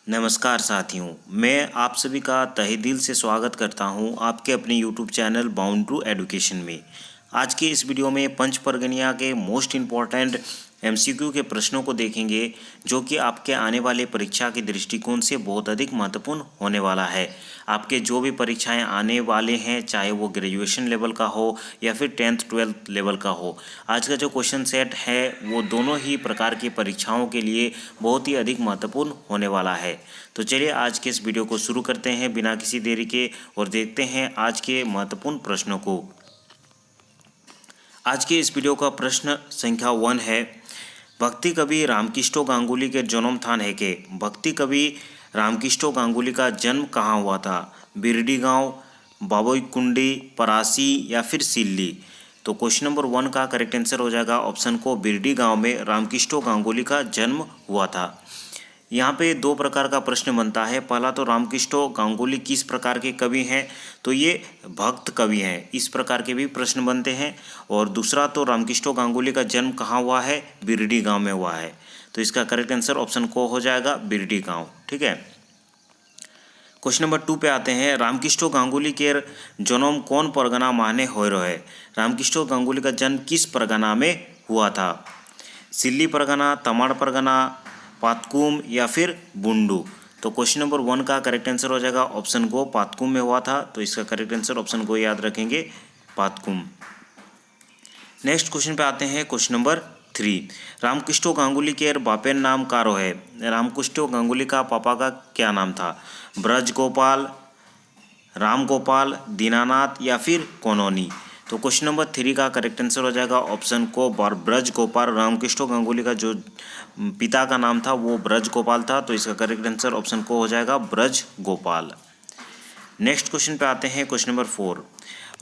नमस्कार साथियों, मैं आप सभी का तहे दिल से स्वागत करता हूं आपके अपने YouTube channel Bound to Education में। आज के इस वीडियो में पंच परगनिया के मोस्ट इम्पॉर्टेंट MCQ के प्रश्नों को देखेंगे जो कि आपके आने वाले परीक्षा के दृष्टिकोण से बहुत अधिक महत्वपूर्ण होने वाला है। आपके जो भी परीक्षाएं आने वाले हैं, चाहे वो ग्रेजुएशन लेवल का हो या फिर 10th 12th लेवल का हो, आज का जो क्वेश्चन सेट है वो दोनों ही प्रकार की परीक्षाओं के लिए बहुत ही अधिक महत्वपूर्ण होने वाला है। तो चलिए आज के इस वीडियो को शुरू करते हैं बिना किसी देरी के और देखते हैं आज के महत्वपूर्ण प्रश्नों को। आज के इस वीडियो का प्रश्न संख्या 1 है, भक्ति कवि रामकृष्ण गांगुली के जन्म स्थान है के? भक्ति कवि रामकृष्ण गांगुली का जन्म कहाँ हुआ था? बिरडी गांव, बाबोईकुंडी, परासी या फिर सिल्ली? तो क्वेश्चन नंबर 1 का करेक्ट आंसर हो जाएगा ऑप्शन को, बिरडी गांव में रामकृष्ण गांगुली का जन्म हुआ था। यहाँ पे दो प्रकार का प्रश्न बनता है। पहला तो रामकृष्ण गांगुली किस प्रकार के कवि हैं, तो ये भक्त कवि हैं, इस प्रकार के भी प्रश्न बनते हैं। और दूसरा तो रामकृष्ण गांगुली का जन्म कहाँ हुआ है? बिरडी गांव में हुआ है। तो इसका करेक्ट आंसर ऑप्शन को हो जाएगा बिरडी गांव। ठीक है, क्वेश्चन नंबर 2 पे आते हैं, रामकृष्ण गांगुली के जन्म कौन परगना माने हो रहे? रामकृष्ण गांगुली का जन्म किस परगना में हुआ था? सिल्ली परगना, तमाड़ परगना, पातकुम या फिर बुंडू? तो क्वेश्चन नंबर 1 का करेक्ट आंसर हो जाएगा ऑप्शन को, पातकुम में हुआ था। तो इसका करेक्ट आंसर ऑप्शन को याद रखेंगे, पातकुम। नेक्स्ट क्वेश्चन पे आते हैं, क्वेश्चन नंबर 3, रामकृष्ण गांगुली के बापेर नाम कारो है? रामकृष्ण गांगुली का पापा का क्या नाम था? ब्रज गोपाल, राम गोपाल, दीनानाथ या फिर कोनोनी? तो क्वेश्चन नंबर 3 का करेक्ट आंसर हो जाएगा ऑप्शन को, ब्रज गोपाल। रामकृष्ण गांगुली का जो पिता का नाम था वो ब्रज गोपाल था। तो इसका करेक्ट आंसर ऑप्शन को हो जाएगा ब्रज गोपाल। नेक्स्ट क्वेश्चन पे आते हैं, क्वेश्चन नंबर 4,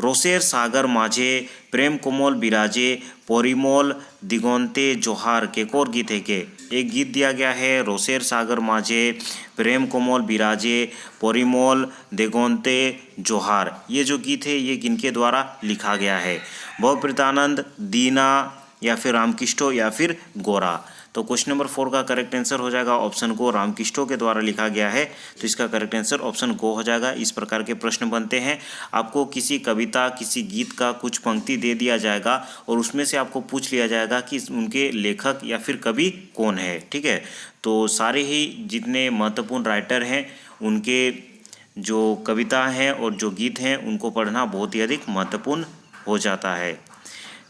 रोसेर सागर माझे प्रेम कोमल बिराजे परिमल दिगंते जोहार के कोर गीत है के? एक गीत दिया गया है, रोसेर सागर माझे प्रेम कोमल बिराजे परिमल दिगंते जोहार। ये जो गीत है ये किनके द्वारा लिखा गया है? भवप्रीतानंद, दीना या फिर रामकृष्ण या फिर गोरा? तो क्वेश्चन नंबर 4 का करेक्ट आंसर हो जाएगा ऑप्शन को, रामकृष्ण के द्वारा लिखा गया है। तो इसका करेक्ट आंसर ऑप्शन को हो जाएगा। इस प्रकार के प्रश्न बनते हैं, आपको किसी कविता, किसी गीत का कुछ पंक्ति दे दिया जाएगा और उसमें से आपको पूछ लिया जाएगा कि उनके लेखक या फिर कवि कौन है। ठीक है, तो सारे ही जितने महत्वपूर्ण राइटर हैं उनके जो कविता हैं और जो गीत हैं उनको पढ़ना बहुत ही अधिक महत्वपूर्ण हो जाता है।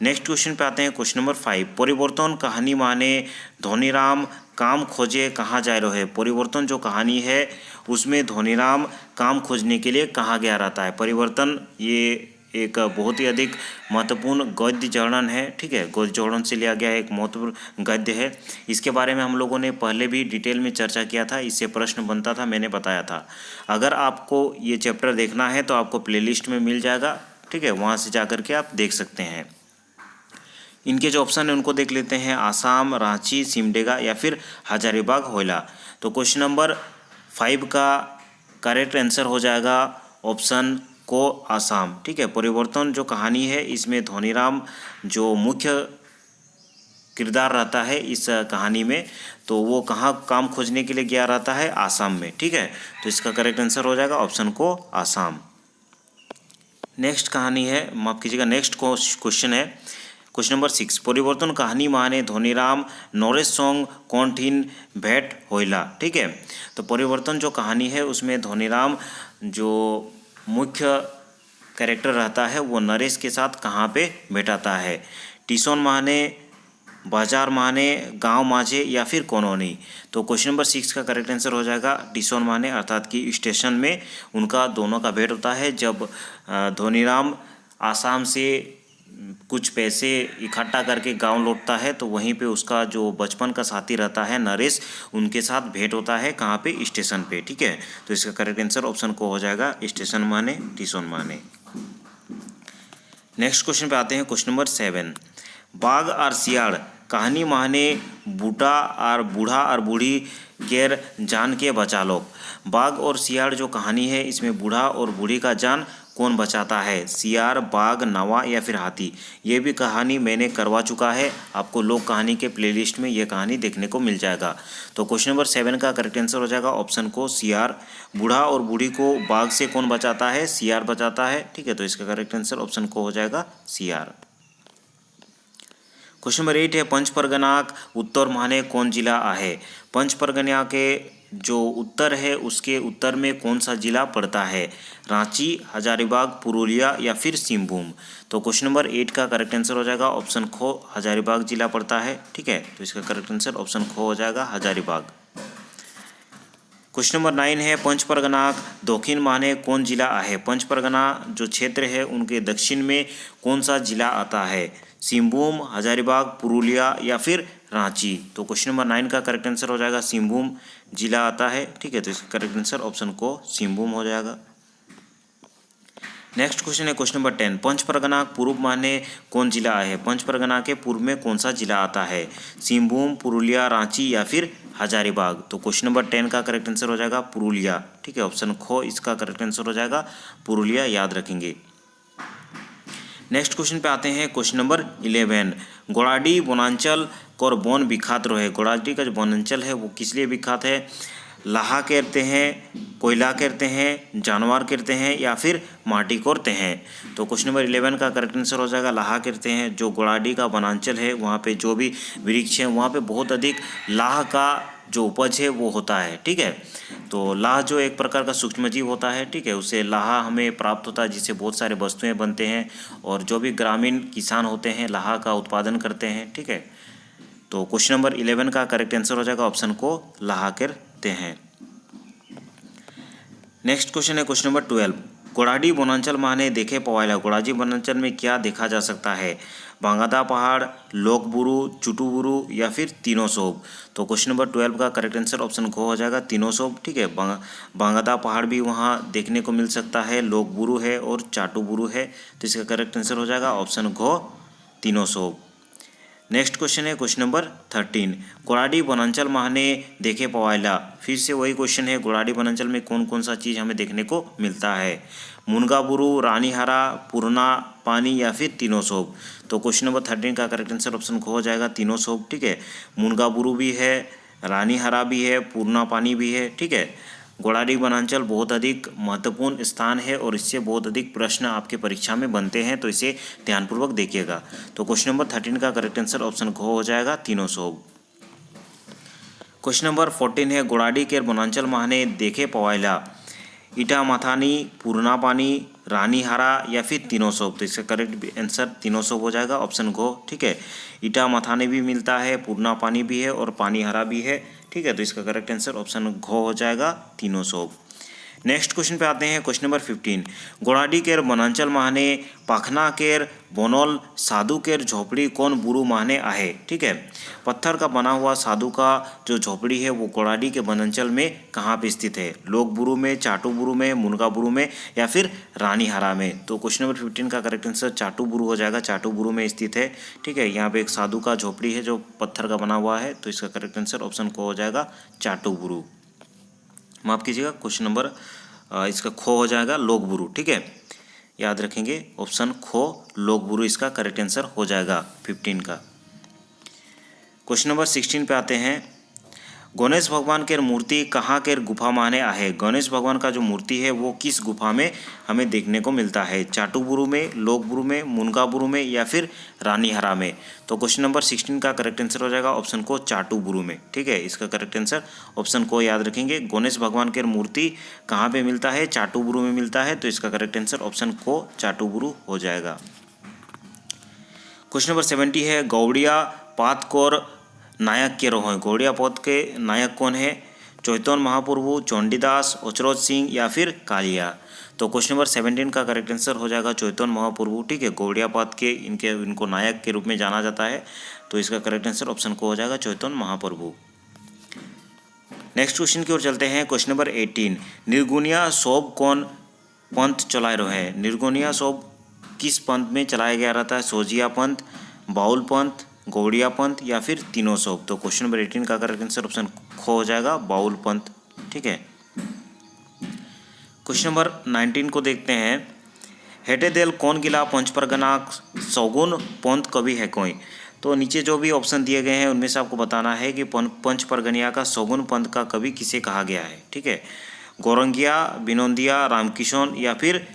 नेक्स्ट क्वेश्चन पे आते हैं, क्वेश्चन नंबर 5, परिवर्तन कहानी माने धोनीराम काम खोजे कहाँ जा रहे हैं? परिवर्तन जो कहानी है उसमें धोनीराम काम खोजने के लिए कहाँ गया रहता है? परिवर्तन ये एक बहुत ही अधिक महत्वपूर्ण गद्य वर्णन है। ठीक है, गद्य वर्णन से लिया गया एक महत्वपूर्ण गद्य है। इसके बारे में हम लोगों ने पहले भी डिटेल में चर्चा किया था, इससे प्रश्न बनता था, मैंने बताया था। अगर आपको ये चैप्टर देखना है तो आपको प्लेलिस्ट में मिल जाएगा। ठीक है, वहाँ से जा कर के आप देख सकते हैं। इनके जो ऑप्शन है उनको देख लेते हैं, आसाम, रांची, सिमडेगा या फिर हजारीबाग होइला? तो क्वेश्चन नंबर 5 का करेक्ट आंसर हो जाएगा ऑप्शन को, आसाम। ठीक है, परिवर्तन जो कहानी है इसमें धोनीराम जो मुख्य किरदार रहता है इस कहानी में, तो वो कहाँ काम खोजने के लिए गया रहता है? आसाम में। ठीक है, तो इसका करेक्ट आंसर हो जाएगा ऑप्शन को, आसाम। नेक्स्ट कहानी है, माफ कीजिएगा, नेक्स्ट क्वेश्चन है, क्वेश्चन नंबर 6, परिवर्तन कहानी माने धोनीराम नरेश सॉन्ग कौनठिन भेंट होइला? ठीक है, तो परिवर्तन जो कहानी है उसमें धोनीराम जो मुख्य कैरेक्टर रहता है वो नरेश के साथ कहाँ पे भेटाता है? टीसोन माने, बाजार माने, गांव माझे या फिर कोनोनी? तो क्वेश्चन नंबर 6 का करेक्ट आंसर हो जाएगा टीसोन माने, अर्थात कि स्टेशन में उनका दोनों का भेंट होता है। जब धोनीराम आसाम से कुछ पैसे इकट्ठा करके गांव लौटता है तो वहीं पे उसका जो बचपन का साथी रहता है नरेश, उनके साथ भेंट होता है कहाँ पे? स्टेशन पे। ठीक है, तो इसका करेक्ट आंसर ऑप्शन को हो जाएगा स्टेशन माने, टीसोन माने। नेक्स्ट क्वेश्चन पे आते हैं, क्वेश्चन नंबर 7, बाघ और सियाड़ कहानी माने बूढ़ा और बूढ़ी केर जान के बचा लो? बाघ और सियाड़ जो कहानी है इसमें बूढ़ा और बूढ़ी का जान कौन बचाता है, सियार, बाघ, नवा या फिर हाथी। ये भी कहानी मैंने करवा चुका है, आपको लोक कहानी के प्लेलिस्ट में ये कहानी देखने को मिल जाएगा। तो क्वेश्चन नंबर 7 का करेक्ट आंसर हो जाएगा ऑप्शन को सियार। बूढ़ा और बूढ़ी को बाघ से कौन बचाता है, सियार बचाता है। ठीक है, तो इसका करेक्ट आंसर ऑप्शन को हो जाएगा सियार। क्वेश्चन नंबर 8 है पंच परगनाक उत्तर माने कौन जिला आहे। पंच परगना के जो उत्तर है उसके उत्तर में कौन सा जिला पड़ता है, रांची, हजारीबाग, पुरुलिया या फिर सिंहभूम। तो क्वेश्चन नंबर 8 का करेक्ट आंसर हो जाएगा ऑप्शन खो, हजारीबाग जिला पड़ता है। ठीक है, तो इसका करेक्ट आंसर ऑप्शन खो हो जाएगा हजारीबाग। क्वेश्चन नंबर 9 है पंच परगनाक दक्षिण माने कौन जिला आहे। पंच परगना जो क्षेत्र है उनके दक्षिण में कौन सा जिला आता है, सिंहभूम, हजारीबाग, पुरुलिया या फिर रांची। तो क्वेश्चन नंबर 9 का करेक्ट आंसर हो जाएगा सिंहभूम जिला आता है। ठीक है, तो इसका करेक्ट आंसर ऑप्शन को सिंहभूम हो जाएगा। नेक्स्ट क्वेश्चन है क्वेश्चन नंबर 10 पंच परगना पूर्व माने कौन जिला है। पंच परगना के पूर्व में कौन सा जिला आता है, सिंहभूम, पुरुलिया, रांची या फिर हजारीबाग। तो क्वेश्चन नंबर 10 का करेक्ट आंसर हो जाएगा पुरुलिया। ठीक है, ऑप्शन खो इसका करेक्ट आंसर हो जाएगा पुरुलिया, याद रखेंगे। नेक्स्ट क्वेश्चन पे आते हैं क्वेश्चन नंबर 11 गोड़ाडी वनांचल और वन विख्यात रहे। गोड़ाडी का जो वनांचल है वो किस लिए विख्यात है, लाहा कहते हैं, कोयला कहते हैं, जानवर कहते हैं या फिर माटी कहते हैं। तो क्वेश्चन नंबर 11 का करेक्ट आंसर हो जाएगा लाहा कहते हैं। जो गोड़ाडी का वनांचल है वहाँ पे जो भी वृक्ष हैं वहाँ पे बहुत अधिक लाह का जो उपज है वो होता है। ठीक है, तो लाह जो एक प्रकार का सूक्ष्मजीव होता है। ठीक है, उससे लाह हमें प्राप्त होता है जिससे बहुत सारे वस्तुएं बनते हैं और जो भी ग्रामीण किसान होते हैं लाह का उत्पादन करते हैं। ठीक है, तो क्वेश्चन नंबर 11 का करेक्ट आंसर हो जाएगा ऑप्शन को लाह कहते हैं। नेक्स्ट क्वेश्चन है क्वेश्चन नंबर 12 गोड़ाडी वनांचल माने देखे पवायला। गोड़ाडी वनांचल में क्या देखा जा सकता है, बांगादा पहाड़, लोकबुरु, चुटुबुरु या फिर तीनों सोब। तो क्वेश्चन नंबर 12 का करेक्ट आंसर ऑप्शन को हो जाएगा तीनों सोब। ठीक है, बांगादा पहाड़ भी वहाँ देखने को मिल सकता है, लोकबुरु है और चाटुबुरु है। तो इसका करेक्ट आंसर हो जाएगा ऑप्शन घो तीनों सोब। नेक्स्ट क्वेश्चन है क्वेश्चन नंबर 13 गोड़ाडी वनांचल माने देखे पवायला। फिर से वही क्वेश्चन है, गोड़ाडी वनांचल में कौन कौन सा चीज़ हमें देखने को मिलता है, मुनगाबुरु, रानीहारा, पुरना पानी या फिर तीनों सोब। तो क्वेश्चन नंबर 13 का करेक्ट आंसर ऑप्शन को हो जाएगा तीनों सोब। ठीक है, मुनगाबुरु भी है, रानीहारा भी है, पुरना पानी भी है। ठीक है, गोड़ाडी वनांचल बहुत अधिक महत्वपूर्ण स्थान है और इससे बहुत अधिक प्रश्न आपके परीक्षा में बनते हैं, तो इसे ध्यानपूर्वक देखिएगा। तो क्वेश्चन नंबर 13 का करेक्ट आंसर ऑप्शन को हो जाएगा तीनों सोब। क्वेश्चन नंबर 14 है गोड़ाडी के वनांचल माने देखे पवायला, ईटा माथानी, पुरना पानी, रानीहारा या फिर तीनों सोब। तो इसका करेक्ट आंसर तीनों सोब हो जाएगा ऑप्शन को। ठीक है, ईटा माथानी भी मिलता है, पुरना पानी भी है और पानी हरा भी है। ठीक है, तो इसका करेक्ट आंसर ऑप्शन घो हो जाएगा तीनों सोब। नेक्स्ट क्वेश्चन पे आते हैं क्वेश्चन नंबर 15 गोड़ाडी केर वनांचल माने पाखना केर बनल साधु केर झोपड़ी कौन बुरु माने आहे। ठीक है, पत्थर का बना हुआ साधु का जो झोपड़ी है वो गोड़ाडी के वनांचल में कहाँ पे स्थित है, लोकबुरु में, चाटुबुरु में, मुनगाबुरु में या फिर रानीहारा में। तो क्वेश्चन नंबर 15 का करेक्ट आंसर चाटुबुरु हो जाएगा, चाटुबुरु में स्थित है। ठीक है, यहाँ पे एक साधु का झोपड़ी है जो पत्थर का बना हुआ है, तो इसका करेक्ट आंसर ऑप्शन को हो जाएगा चाटुबुरु। माफ़ कीजिएगा, क्वेश्चन नंबर इसका खो हो जाएगा लोकबुरु। ठीक है, याद रखेंगे ऑप्शन खो लोकबुरु इसका करेक्ट आंसर हो जाएगा 15 का। क्वेश्चन नंबर 16 पे आते हैं गणेश भगवान के मूर्ति कहाँ के गुफा माने आहे। गणेश भगवान का जो मूर्ति है वो किस गुफा में हमें देखने को मिलता है, चाटुबुरु में, लोकबुरु में, मुनगाबुरु में या फिर रानीहारा में। तो क्वेश्चन नंबर 16 का करेक्ट आंसर हो जाएगा ऑप्शन को चाटुबुरु में। ठीक है, इसका करेक्ट आंसर ऑप्शन को याद रखेंगे, गणेश भगवान के मूर्ति कहाँ पे मिलता है, चाटुबुरु में मिलता है। तो इसका करेक्ट आंसर ऑप्शन को चाटुबुरु हो जाएगा। क्वेश्चन नंबर 70 है गौड़िया पात कौर नायक के रहो। गौड़िया पद के नायक कौन है, चैतन्य महाप्रभु, चंडीदास, अचरज सिंह या फिर कालिया। तो क्वेश्चन नंबर 17 का करेक्ट आंसर हो जाएगा चैतन्य महाप्रभु। ठीक है, गौड़िया पद के इनको नायक के रूप में जाना जाता है, तो इसका करेक्ट आंसर ऑप्शन को हो जाएगा चैतन्य महाप्रभु। नेक्स्ट क्वेश्चन की ओर चलते हैं क्वेश्चन नंबर 18 निर्गुणिया सोब कौन पंथ चलाए रहे। निर्गुणिया सोब किस पंथ में चलाया गया रहता है, सोजिया पंथ, बाउल पंथ, गौड़िया पंथ या फिर तीनों सोब। तो क्वेश्चन नंबर 18 का करेक्ट आंसर ऑप्शन खो हो जाएगा बाउल पंथ। ठीक है, क्वेश्चन नंबर 19 को देखते हैं हेटे देल कौन गिला पंच परगना सौगुन पंत कवि है कोई। तो नीचे जो भी ऑप्शन दिए गए हैं उनमें से आपको बताना है कि पंच परगनिया का सौगुन पंत का कवि किसे कहा गया है। ठीक है, गौरंगिया, विनोदिया, रामकिशन या फिर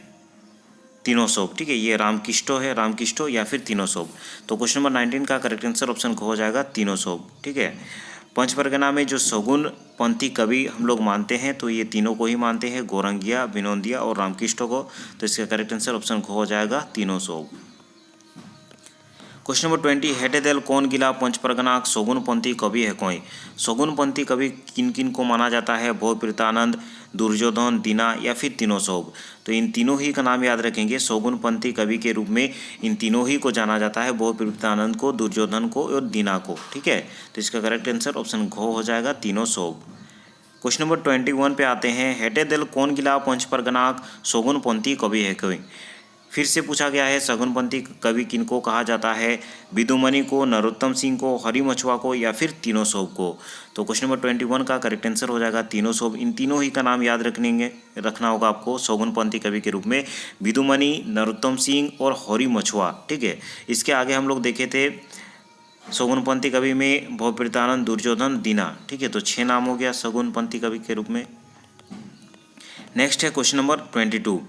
तीनों। ठीक है, ये रामकिष्टो है, रामकिष्टो या फिर तीनों। तो क्वेश्चन नंबर 19 का करेक्ट आंसर ऑप्शन हो जाएगा तीनों। ठीक है, पंच परगना में जो सौगुन पंथी कवि हम लोग मानते हैं तो ये तीनों को ही मानते हैं, गौरंगिया, विनोदिया और रामकिष्टो को। तो इसका करेक्ट आंसर ऑप्शन हो जाएगा तीनों। क्वेश्चन नंबर 20, हेटे देल कौन गिला पंच परगना सौगुनपंथी कवि है कोई। सौगुनपंथी कवि किन किन को माना जाता है, भोजप्रीतानंद, दुर्योधन, दीना या फिर तीनों। तो इन तीनों ही का नाम याद रखेंगे। सौगुनपंथी कवि के रूप में इन तीनों ही को जाना जाता है, भोजप्रीतानंद को, दुर्योधन को और दीना को। ठीक है, तो इसका करेक्ट आंसर ऑप्शन हो जाएगा तीनों। क्वेश्चन नंबर 21 पे आते हैं, हेटे देल कौन गिला पंच परगना सौगुनपंथी कवि है कोई। फिर से पूछा गया है सौगुनपंथी कवि किनको कहा जाता है, विदुमणि को, नरोत्तम सिंह को, हरि मछुआ को या फिर तीनों को। तो क्वेश्चन नंबर 21 का करेक्ट आंसर हो जाएगा तीनों। इन तीनों ही का नाम याद रखना होगा आपको सौगुनपंथी कवि के रूप में, विदुमणि, नरोत्तम सिंह और हरि मछुआ। ठीक है, इसके आगे हम लोग देखे थे सौगुनपंथी कवि में भोजप्रीतानंद, दुर्योधन, दीना। ठीक है, तो 6 नाम हो गया सौगुनपंथी कवि के रूप में। नेक्स्ट है क्वेश्चन नंबर 22।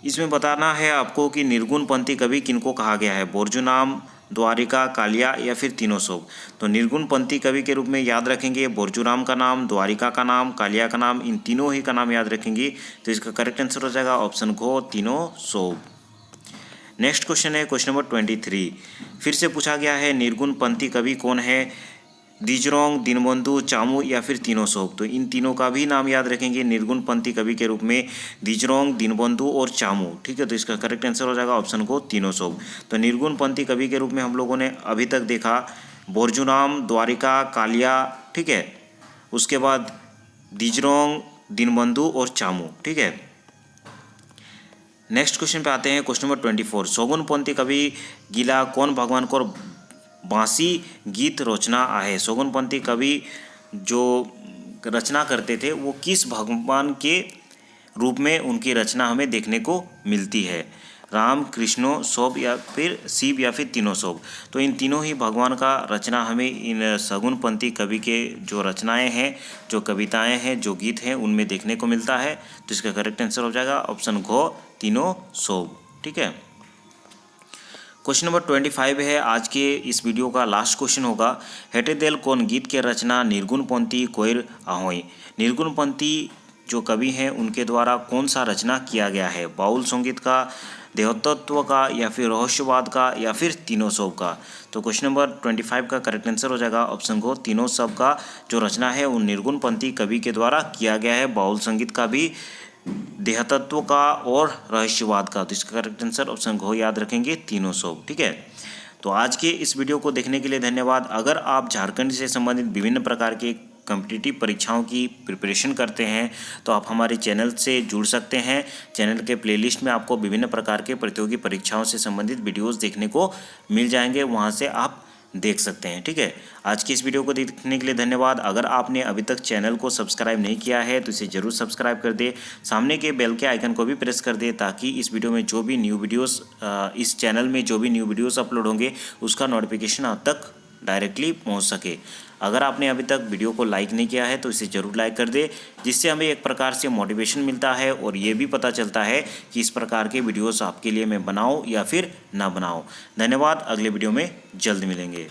इसमें बताना है आपको कि निर्गुणपंथी कवि किनको कहा गया है, बोर्जुनाम, द्वारिका, कालिया या फिर तीनों। तो निर्गुणपंथी कवि के रूप में याद रखेंगे बोर्जुराम का नाम, द्वारिका का नाम, कालिया का नाम, इन तीनों ही का नाम याद रखेंगे। तो इसका करेक्ट आंसर हो जाएगा ऑप्शन घो तीनों। नेक्स्ट क्वेश्चन है क्वेश्चन नंबर 23। फिर से पूछा गया है निर्गुणपंथी कवि कौन है, दिजरोंग, दीनबंधु, चामू या फिर तीनों। तो इन तीनों का भी नाम याद रखेंगे निर्गुणपंथी कवि के रूप में, दिजरोंग, दीनबंधु और चामू। ठीक है, तो इसका करेक्ट आंसर हो जाएगा ऑप्शन को तीनों। तो निर्गुणपंथी कवि के रूप में हम लोगों ने अभी तक देखा बोर्जुनाम, द्वारिका, कालिया। ठीक है, उसके बाद दिजरोंग, दीनबंधु और चामू। ठीक है, नेक्स्ट क्वेश्चन पे आते हैं क्वेश्चन नंबर 24। सौगुनपंथी कवि गिला कौन भगवान को बांसी गीत रचना आहे। सौगुनपंथी कवि जो रचना करते थे वो किस भगवान के रूप में उनकी रचना हमें देखने को मिलती है, राम, कृष्णो, सौभ या फिर शिव या फिर तीनों। तो इन तीनों ही भगवान का रचना हमें इन सौगुनपंथी कवि के जो रचनाएं हैं, जो कविताएं हैं, जो गीत हैं उनमें देखने को मिलता है। तो इसका करेक्ट आंसर हो जाएगा ऑप्शन घो तीनों। ठीक है, क्वेश्चन नंबर 25 है आज के इस वीडियो का लास्ट क्वेश्चन होगा, हेटे देल कौन गीत के रचना निर्गुणपंथी कोयर आहोई। निर्गुणपंथी जो कवि हैं उनके द्वारा कौन सा रचना किया गया है, बाउल संगीत का, देवतत्व का या फिर रहस्यवाद का या फिर तीनों का। तो क्वेश्चन नंबर 25 का करेक्ट आंसर हो जाएगा ऑप्शन को तीनों का जो रचना है वो निर्गुणपंथी कवि के द्वारा किया गया है, बाउल संगीत का भी, देहतत्व का और रहस्यवाद का। तो इसका करेक्ट आंसर ऑप्शन घो याद रखेंगे तीनों। ठीक है, तो आज के इस वीडियो को देखने के लिए धन्यवाद। अगर आप झारखंड से संबंधित विभिन्न प्रकार के कॉम्पिटिटिव परीक्षाओं की प्रिपरेशन करते हैं तो आप हमारे चैनल से जुड़ सकते हैं। चैनल के प्लेलिस्ट में आपको विभिन्न प्रकार के प्रतियोगी परीक्षाओं से संबंधित वीडियोस देखने को मिल जाएंगे, वहां से आप देख सकते हैं। ठीक है, आज की इस वीडियो को देखने के लिए धन्यवाद। अगर आपने अभी तक चैनल को सब्सक्राइब नहीं किया है तो इसे जरूर सब्सक्राइब कर दे, सामने के बेल के आइकन को भी प्रेस कर दे ताकि इस वीडियो में जो भी न्यू वीडियोस इस चैनल में जो भी न्यू वीडियोस अपलोड होंगे उसका नोटिफिकेशन आप तक डायरेक्टली पहुंच सके। अगर आपने अभी तक वीडियो को लाइक नहीं किया है तो इसे ज़रूर लाइक कर दे, जिससे हमें एक प्रकार से मोटिवेशन मिलता है और ये भी पता चलता है कि इस प्रकार के वीडियोस आपके लिए मैं बनाऊं या फिर ना बनाऊं। धन्यवाद, अगले वीडियो में जल्द मिलेंगे।